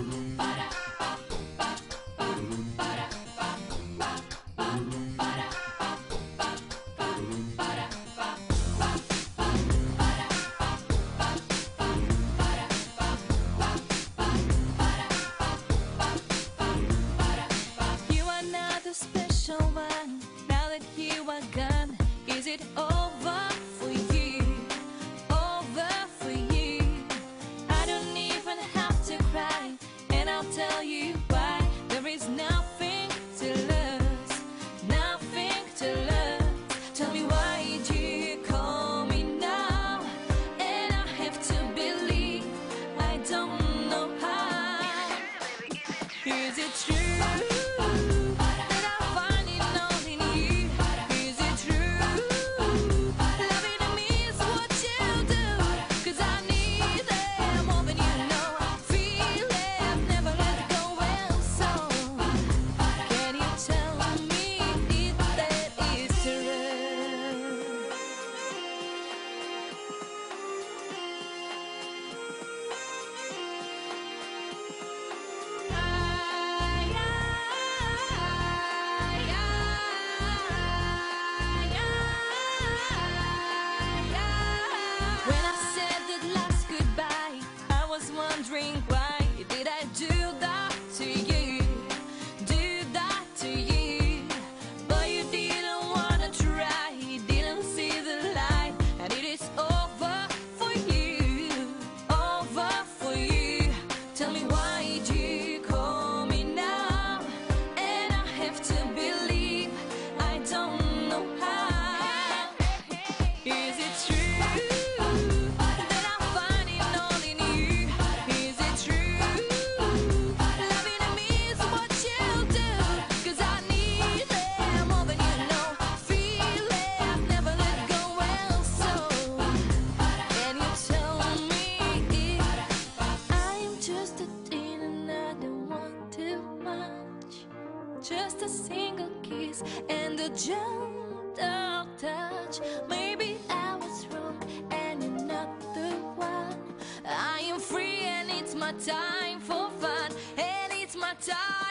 You are not the special one. Now that you are gone, is it over for you? Over for you. I don't even have to cry, and I'll tell you why. There is nothing to lose, nothing to lose. Tell me why do you call me now? And I have to believe, I don't know how. Is it true? Wondering why did I do that to you, do that to you? But you didn't wanna try, you didn't see the light, and it is over for you, over for you. Tell me why do you call me now? And I have to believe, I don't know how. Is it true? Just a single kiss and a gentle touch. Maybe I was wrong and you're not the one. I am free and it's my time for fun, and it's my time.